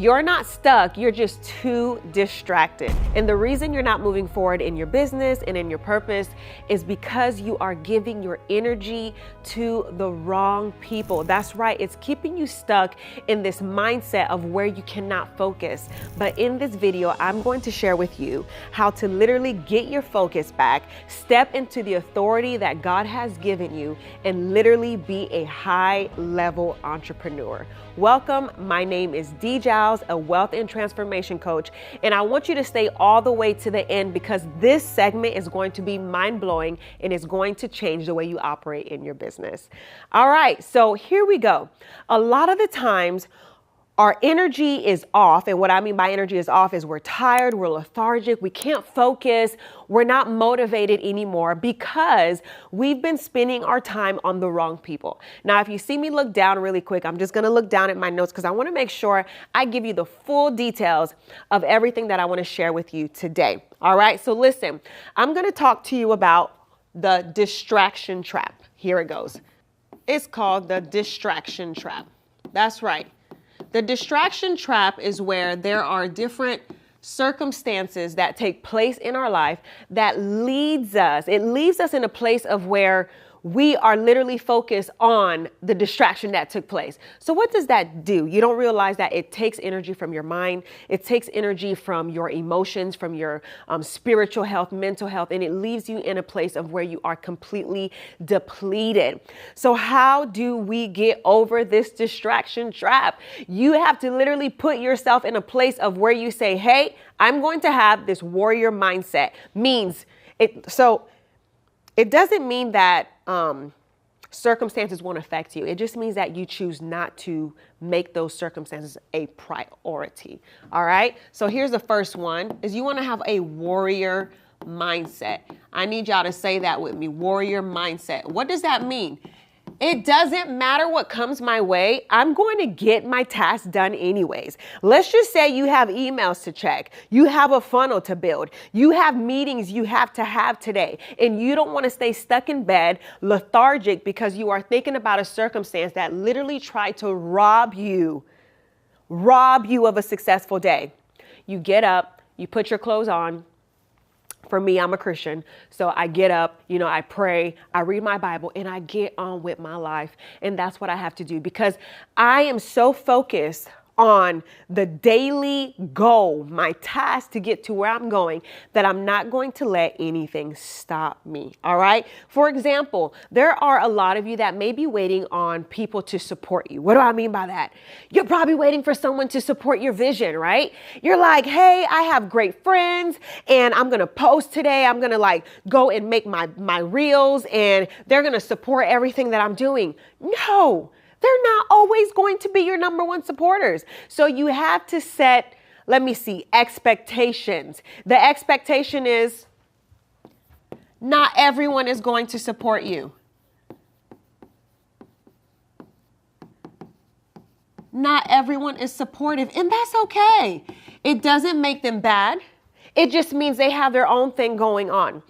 You're not stuck, you're just too distracted. And the reason you're not moving forward in your business and in your purpose is because you are giving your energy to the wrong people. That's right, it's keeping you stuck in this mindset of where you cannot focus. But in this video, I'm going to share with you how to literally get your focus back, step into the authority that God has given you, and literally be a high-level entrepreneur. Welcome, my name is Dee Giles, a wealth and transformation coach, and I want you to stay all the way to the end because this segment is going to be mind-blowing and is going to change the way you operate in your business. All right, so here we go. A lot of the times, our energy is off, and what I mean by energy is off is we're tired, we're lethargic, we can't focus, we're not motivated anymore because we've been spending our time on the wrong people. Now, if you see me look down really quick, I'm just gonna look down at my notes because I wanna make sure I give you the full details of everything that I wanna share with you today. All right, so listen, I'm gonna talk to you about the distraction trap. Here it goes. It's called the distraction trap. That's right. The distraction trap is where there are different circumstances that take place in our life that leaves us in a place of where we are literally focused on the distraction that took place. So what does that do? You don't realize that it takes energy from your mind. It takes energy from your emotions, from your spiritual health, mental health, and it leaves you in a place of where you are completely depleted. So how do we get over this distraction trap? You have to literally put yourself in a place of where you say, hey, I'm going to have this warrior mindset. It doesn't mean that circumstances won't affect you. It just means that you choose not to make those circumstances a priority. All right. So here's the first one is you want to have a warrior mindset. I need y'all to say that with me. Warrior mindset. What does that mean? It doesn't matter what comes my way. I'm going to get my tasks done anyways. Let's just say you have emails to check. You have a funnel to build. You have meetings you have to have today. And you don't want to stay stuck in bed, lethargic, because you are thinking about a circumstance that literally tried to rob you of a successful day. You get up, you put your clothes on. For me, I'm a Christian, so I get up, I pray, I read my Bible, and I get on with my life. And that's what I have to do because I am so focused on the daily goal, my task to get to where I'm going, that I'm not going to let anything stop me. All right. For example, there are a lot of you that may be waiting on people to support you. What do I mean by that? You're probably waiting for someone to support your vision, right? You're like, hey, I have great friends and I'm going to post today. I'm going to go and make my reels and they're going to support everything that I'm doing. No. They're not always going to be your number one supporters. So you have to set, expectations. The expectation is not everyone is going to support you. Not everyone is supportive, and that's okay. It doesn't make them bad. It just means they have their own thing going on.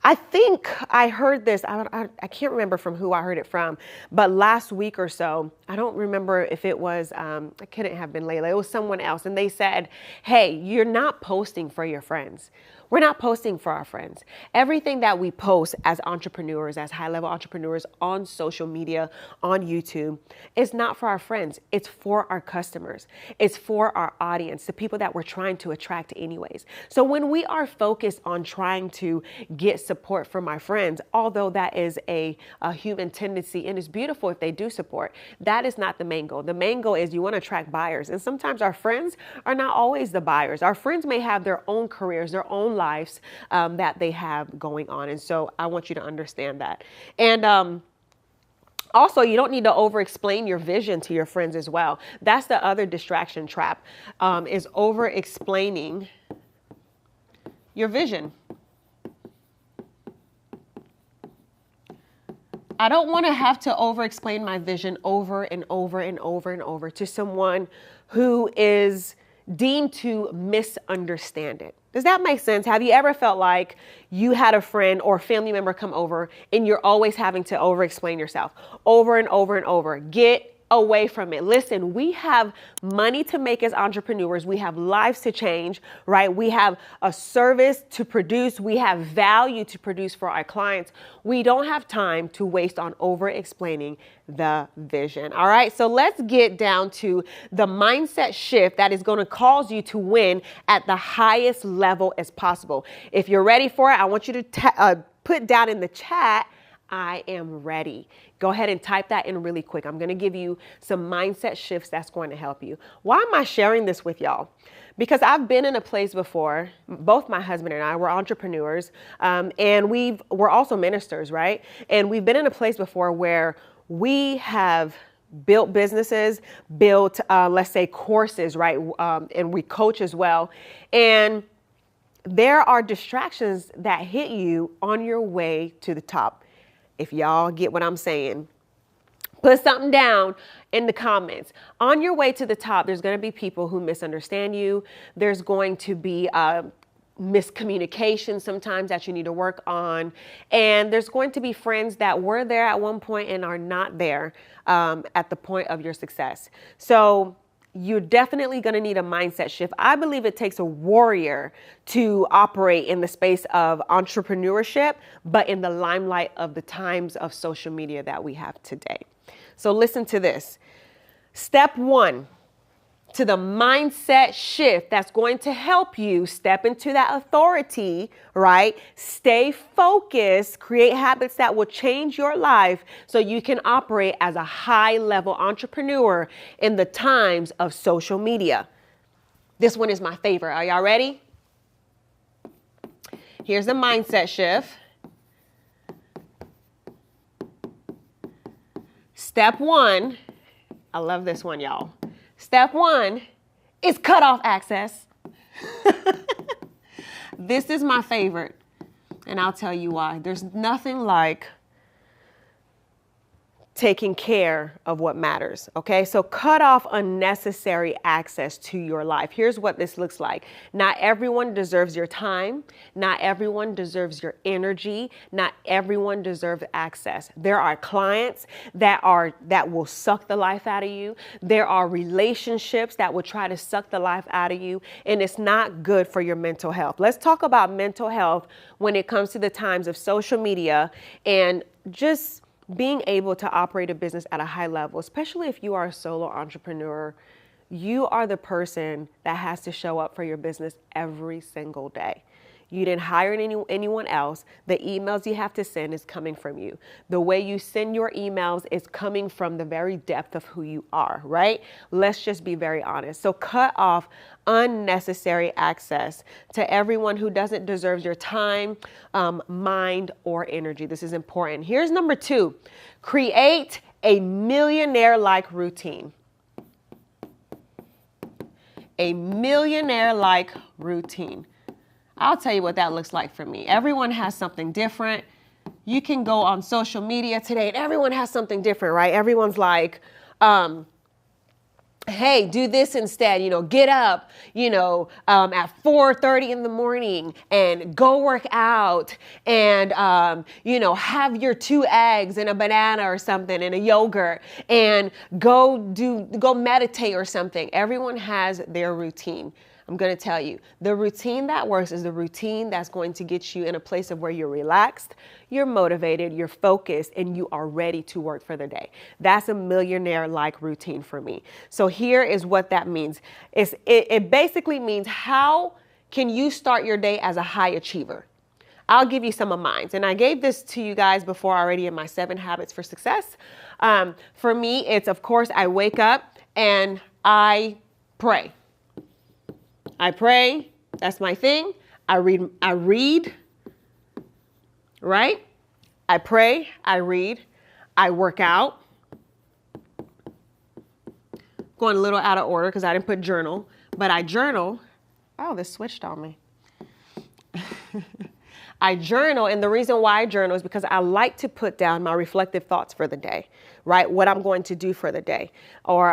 I think I heard this, I can't remember from who I heard it from, but last week or so, I don't remember if it was, it couldn't have been Layla, it was someone else. And they said, hey, you're not posting for your friends. We're not posting for our friends. Everything that we post as entrepreneurs, as high-level entrepreneurs on social media, on YouTube, is not for our friends. It's for our customers. It's for our audience, the people that we're trying to attract anyways. So when we are focused on trying to get support from our friends, although that is a human tendency and it's beautiful if they do support, that is not the main goal. The main goal is you want to attract buyers. And sometimes our friends are not always the buyers. Our friends may have their own careers, their own lives that they have going on. And so I want you to understand that. And also, you don't need to over-explain your vision to your friends as well. That's the other distraction trap, is over-explaining your vision. I don't want to have to over-explain my vision over and over and over and over to someone who is deemed to misunderstand it. Does that make sense? Have you ever felt like you had a friend or family member come over and you're always having to over-explain yourself over and over and over? Get away from it. Listen, we have money to make as entrepreneurs. We have lives to change, right? We have a service to produce. We have value to produce for our clients. We don't have time to waste on over explaining the vision. All right. So let's get down to the mindset shift that is going to cause you to win at the highest level as possible. If you're ready for it, I want you to put down in the chat, I am ready. Go ahead and type that in really quick. I'm going to give you some mindset shifts that's going to help you. Why am I sharing this with y'all? Because I've been in a place before, both my husband and I were entrepreneurs, and we're also ministers, right? And we've been in a place before where we have built businesses, built, let's say, courses, right? And we coach as well. And there are distractions that hit you on your way to the top. If y'all get what I'm saying, put something down in the comments. On your way to the top, there's going to be people who misunderstand you. There's going to be miscommunication sometimes that you need to work on. And there's going to be friends that were there at one point and are not there at the point of your success. So you're definitely going to need a mindset shift. I believe it takes a warrior to operate in the space of entrepreneurship, but in the limelight of the times of social media that we have today. So listen to this. Step one to the mindset shift that's going to help you step into that authority, right? Stay focused, create habits that will change your life so you can operate as a high-level entrepreneur in the times of social media. This one is my favorite. Are y'all ready? Here's the mindset shift. Step one, I love this one, y'all. Step one is cut off access. This is my favorite, and I'll tell you why. There's nothing like taking care of what matters. Okay, so cut off unnecessary access to your life. Here's what this looks like. Not everyone deserves your time. Not everyone deserves your energy. Not everyone deserves access. There are clients that will suck the life out of you. There are relationships that will try to suck the life out of you, and it's not good for your mental health. Let's talk about mental health when it comes to the times of social media and just being able to operate a business at a high level, especially if you are a solo entrepreneur. You are the person that has to show up for your business every single day. You didn't hire anyone else. The emails you have to send is coming from you. The way you send your emails is coming from the very depth of who you are, right? Let's just be very honest. So cut off unnecessary access to everyone who doesn't deserve your time, mind, or energy. This is important. Here's number two. Create a millionaire-like routine. A millionaire-like routine. I'll tell you what that looks like for me. Everyone has something different. You can go on social media today and everyone has something different, right? Everyone's like, hey, do this instead, get up, at 4:30 in the morning and go work out and, have your 2 eggs and a banana or something and a yogurt and go meditate or something. Everyone has their routine. I'm going to tell you, the routine that works is the routine that's going to get you in a place of where you're relaxed, you're motivated, you're focused, and you are ready to work for the day. That's a millionaire-like routine for me. So here is what that means. It basically means, how can you start your day as a high achiever? I'll give you some of mine. And I gave this to you guys before already in my 7 habits for success. For me, it's, of course, I wake up and I pray. I pray. That's my thing. I read, right? I pray. I read. I work out. Going a little out of order because I didn't put journal, but I journal. Oh, this switched on me. I journal, and the reason why I journal is because I like to put down my reflective thoughts for the day, right? What I'm going to do for the day, or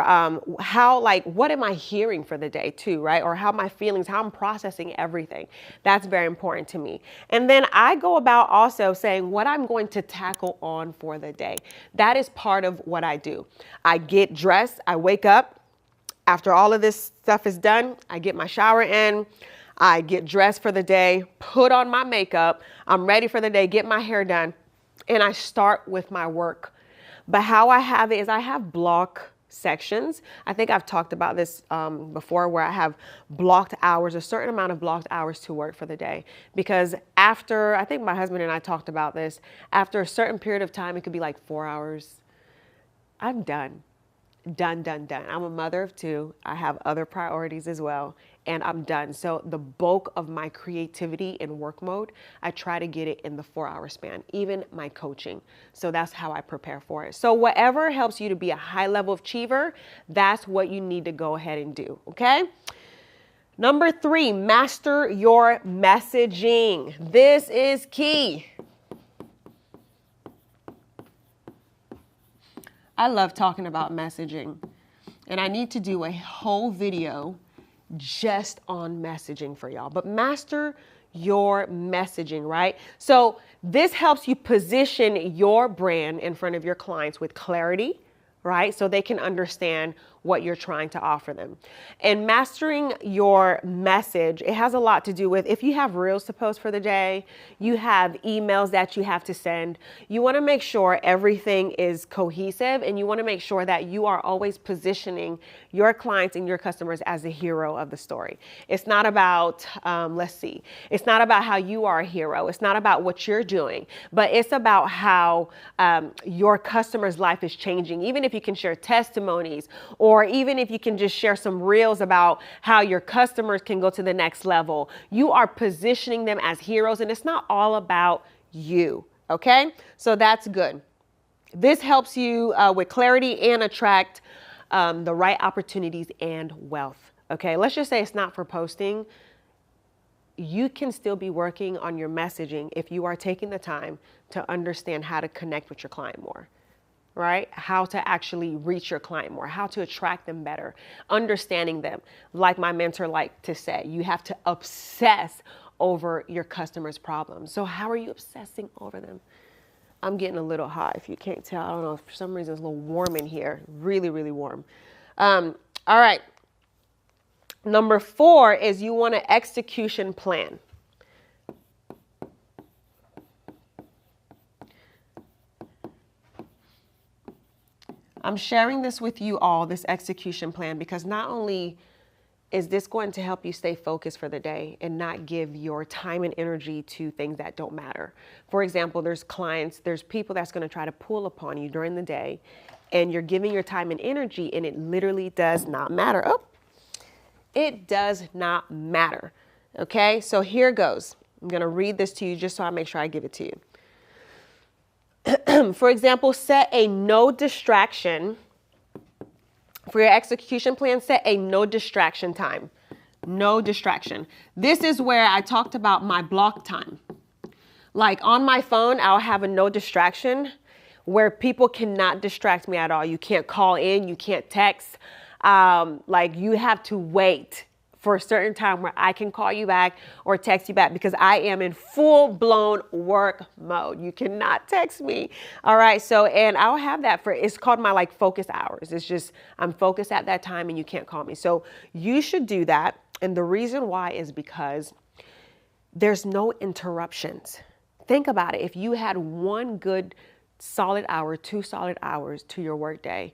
what am I hearing for the day too, right? Or how my feelings, how I'm processing everything. That's very important to me. And then I go about also saying what I'm going to tackle on for the day. That is part of what I do. I get dressed, I wake up. After all of this stuff is done, I get my shower in. I get dressed for the day, put on my makeup. I'm ready for the day, get my hair done, and I start with my work. But how I have it is I have block sections. I think I've talked about this before, where I have blocked hours, a certain amount of blocked hours to work for the day. Because after, I think my husband and I talked about this, after a certain period of time, it could be like 4 hours, I'm done. Done. I'm a mother of two. I have other priorities as well, and I'm done. So the bulk of my creativity in work mode, I try to get it in the 4 hour span, even my coaching. So that's how I prepare for it. So whatever helps you to be a high level achiever, that's what you need to go ahead and do. Okay. Number 3, master your messaging. This is key. I love talking about messaging, and I need to do a whole video just on messaging for y'all, but master your messaging, right? So this helps you position your brand in front of your clients with clarity, right? So they can understand what you're trying to offer them. And mastering your message, it has a lot to do with, if you have reels to post for the day, you have emails that you have to send, you want to make sure everything is cohesive, and you want to make sure that you are always positioning your clients and your customers as the hero of the story. It's not about, it's not about how you are a hero. It's not about what you're doing, but it's about how your customer's life is changing. Even if you can share testimonies, or even if you can just share some reels about how your customers can go to the next level, you are positioning them as heroes, and it's not all about you. Okay, so that's good. This helps you with clarity and attract the right opportunities and wealth. Okay, let's just say it's not for posting. You can still be working on your messaging if you are taking the time to understand how to connect with your client more, right? How to actually reach your client more, how to attract them better, understanding them. Like my mentor liked to say, you have to obsess over your customers' problems. So how are you obsessing over them? I'm getting a little hot, if you can't tell. I don't know, for some reason it's a little warm in here. Really, really warm. All right. Number 4 is you want an execution plan. I'm sharing this with you all, this execution plan, because not only is this going to help you stay focused for the day and not give your time and energy to things that don't matter. For example, there's clients, there's people that's going to try to pull upon you during the day, and you're giving your time and energy, and it literally does not matter. Oh, it does not matter. Okay, so here goes. I'm going to read this to you just so I make sure I give it to you. For example, set a no distraction. For your execution plan, set a no distraction time. No distraction. This is where I talked about my block time. Like on my phone, I'll have a no distraction where people cannot distract me at all. You can't call in, you can't text. Like you have to wait for a certain time where I can call you back or text you back, because I am in full blown work mode. You cannot text me. All right. So, and I'll have that for, it's called my like focus hours. It's just, I'm focused at that time and you can't call me. So you should do that. And the reason why is because there's no interruptions. Think about it. If you had one good solid hour, 2 solid hours to your workday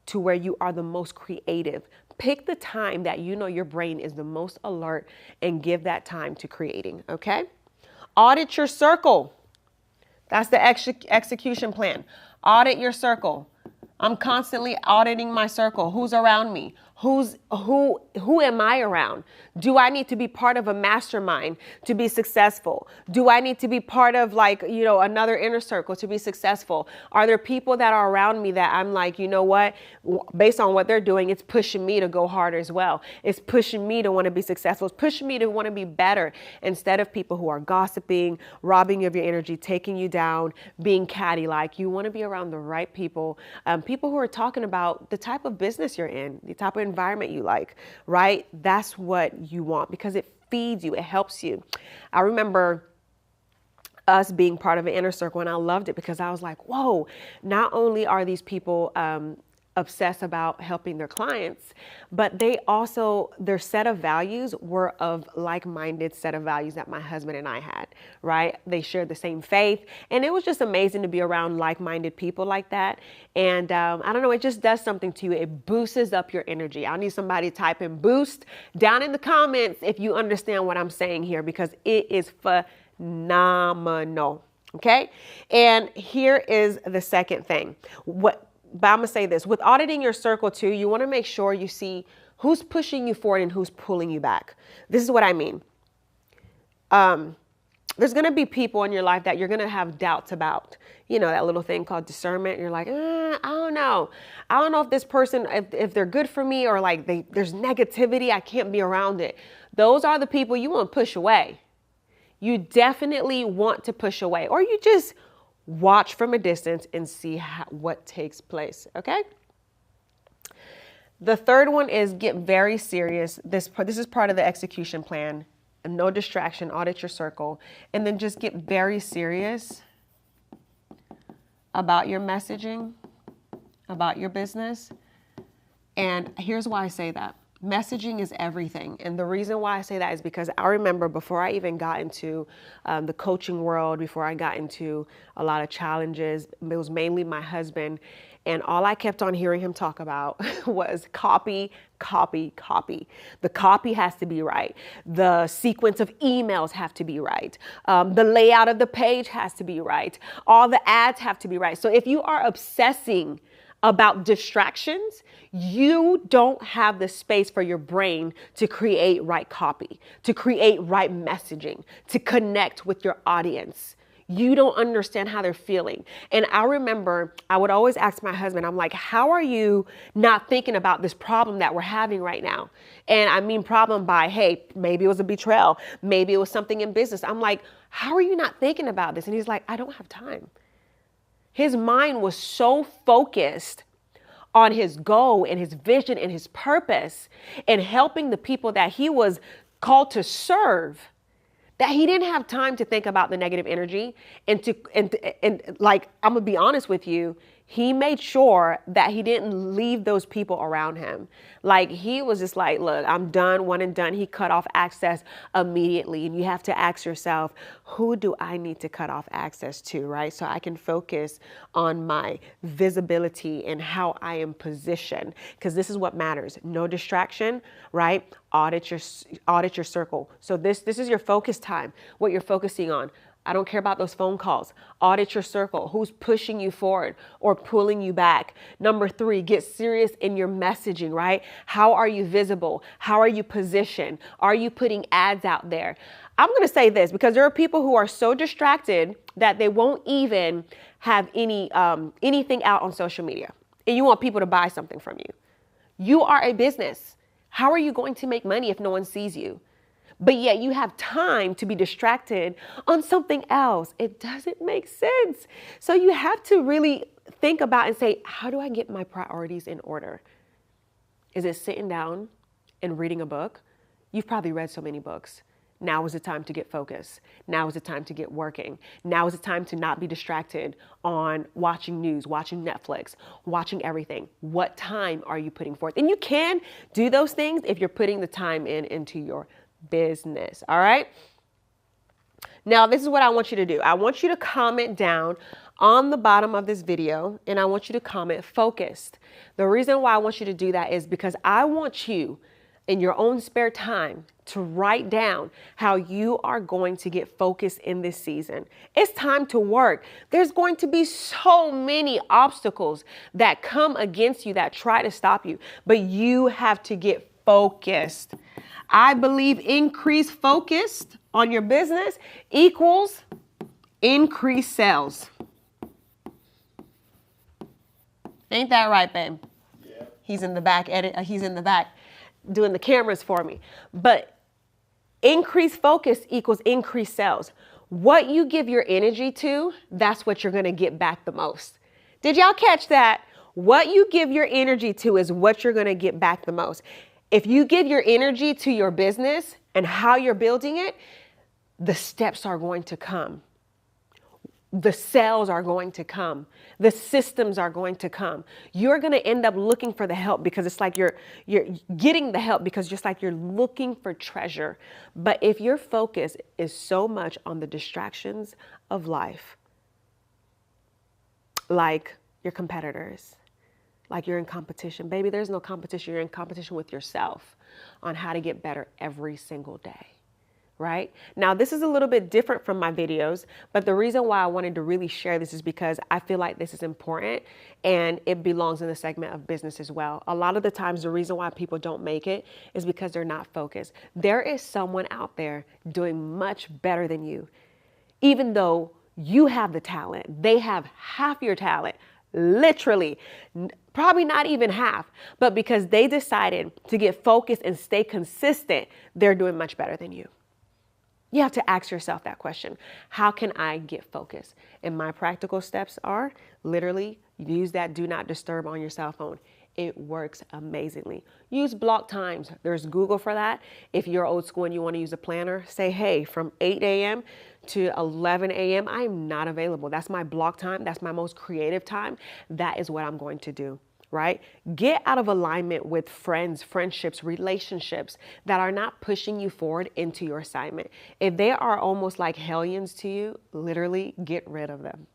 to where you are the most creative, pick the time that you know your brain is the most alert and give that time to creating, okay? Audit your circle. That's the execution plan. Audit your circle. I'm constantly auditing my circle. Who's around me? Who am I around? Do I need to be part of a mastermind to be successful? Do I need to be part of like, another inner circle to be successful? Are there people that are around me that I'm like, you know what, based on what they're doing, it's pushing me to go harder as well. It's pushing me to want to be successful. It's pushing me to want to be better, instead of people who are gossiping, robbing you of your energy, taking you down, being catty. Like, you want to be around the right people, people who are talking about the type of business you're in, the type of environment you like, right? That's what you want, because it feeds you, it helps you. I remember us being part of an inner circle, and I loved it because I was like, whoa, not only are these people obsessed about helping their clients, but they also, their set of values were of like-minded set of values that my husband and I had, right? They shared the same faith, and it was just amazing to be around like-minded people like that. And I don't know, it just does something to you. It boosts up your energy. I need somebody to type in boost down in the comments if you understand what I'm saying here, because it is phenomenal. Okay. And here is the second thing. But I'm going to say this, with auditing your circle too, you want to make sure you see who's pushing you forward and who's pulling you back. This is what I mean. There's going to be people in your life that you're going to have doubts about, that little thing called discernment. You're like, I don't know. I don't know if this person, if they're good for me, or like there's negativity. I can't be around it. Those are the people you want to push away. You definitely want to push away, or you just watch from a distance and see what takes place. Okay. The third one is get very serious. This is part of the execution plan. No distraction, audit your circle, and then just get very serious about your messaging, about your business. And here's why I say that. Messaging is everything. And the reason why I say that is because I remember before I even got into the coaching world, before I got into a lot of challenges, it was mainly my husband. And all I kept on hearing him talk about was copy, copy, copy. The copy has to be right. The sequence of emails have to be right. The layout of the page has to be right. All the ads have to be right. So if you are obsessing about distractions, you don't have the space for your brain to create right copy, to create right messaging, to connect with your audience. You don't understand how they're feeling. And I remember I would always ask my husband, I'm like, how are you not thinking about this problem that we're having right now? And I mean problem by, hey, maybe it was a betrayal. Maybe it was something in business. I'm like, how are you not thinking about this? And he's like, I don't have time. His mind was so focused on his goal and his vision and his purpose and helping the people that he was called to serve, that he didn't have time to think about the negative energy. And like, I'm gonna be honest with you, he made sure that he didn't leave those people around him. Like, he was just like, look, I'm done, one and done. He cut off access immediately. And you have to ask yourself, who do I need to cut off access to, right? So I can focus on my visibility and how I am positioned, because this is what matters. No distraction, right? Audit your circle. So this is your focus time, what you're focusing on. I don't care about those phone calls. Audit your circle. Who's pushing you forward or pulling you back? Number 3, get serious in your messaging, right? How are you visible? How are you positioned? Are you putting ads out there? I'm going to say this because there are people who are so distracted that they won't even have anything out on social media. And you want people to buy something from you. You are a business. How are you going to make money if no one sees you? But yet you have time to be distracted on something else. It doesn't make sense. So you have to really think about and say, how do I get my priorities in order? Is it sitting down and reading a book? You've probably read so many books. Now is the time to get focused. Now is the time to get working. Now is the time to not be distracted on watching news, watching Netflix, watching everything. What time are you putting forth? And you can do those things if you're putting the time into your business. All right. Now, this is what I want you to do. I want you to comment down on the bottom of this video, and I want you to comment focused. The reason why I want you to do that is because I want you in your own spare time to write down how you are going to get focused in this season. It's time to work. There's going to be so many obstacles that come against you that try to stop you, but you have to get focused. I believe increased focus on your business equals increased sales. Ain't that right, babe? Yeah. He's in the back he's in the back doing the cameras for me. But increased focus equals increased sales. What you give your energy to, that's what you're going to get back the most. Did y'all catch that? What you give your energy to is what you're going to get back the most. If you give your energy to your business and how you're building it, the steps are going to come. The sales are going to come. The systems are going to come. You're going to end up looking for the help because it's like you're getting the help because just like you're looking for treasure. But if your focus is so much on the distractions of life, like your competitors, like you're in competition, baby, there's no competition. You're in competition with yourself on how to get better every single day. Right? Now, this is a little bit different from my videos, but the reason why I wanted to really share this is because I feel like this is important and it belongs in the segment of business as well. A lot of the times, the reason why people don't make it is because they're not focused. There is someone out there doing much better than you. Even though you have the talent, they have half your talent, literally, probably not even half, but because they decided to get focused and stay consistent, they're doing much better than you. You have to ask yourself that question. How can I get focused? And my practical steps are literally use that do not disturb on your cell phone. It works amazingly. Use block times. There's Google for that. If you're old school and you want to use a planner, say, hey, from 8 a.m. to 11 a.m., I'm not available. That's my block time. That's my most creative time. That is what I'm going to do. Right? Get out of alignment with friends, friendships, relationships that are not pushing you forward into your assignment. If they are almost like hellions to you, literally get rid of them.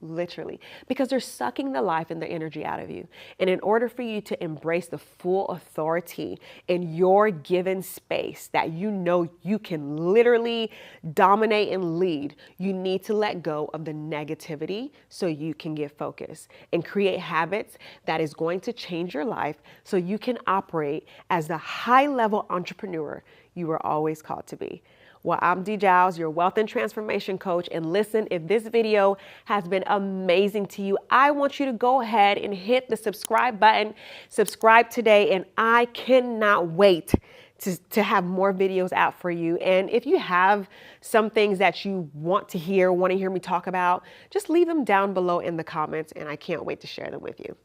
Literally, because they're sucking the life and the energy out of you. And in order for you to embrace the full authority in your given space that you know you can literally dominate and lead, you need to let go of the negativity so you can get focused and create habits that is going to change your life so you can operate as the high-level entrepreneur you were always called to be. Well, I'm Dee Giles, your wealth and transformation coach. And listen, if this video has been amazing to you, I want you to go ahead and hit the subscribe button. Subscribe today. And I cannot wait to have more videos out for you. And if you have some things that you want to hear me talk about, just leave them down below in the comments. And I can't wait to share them with you.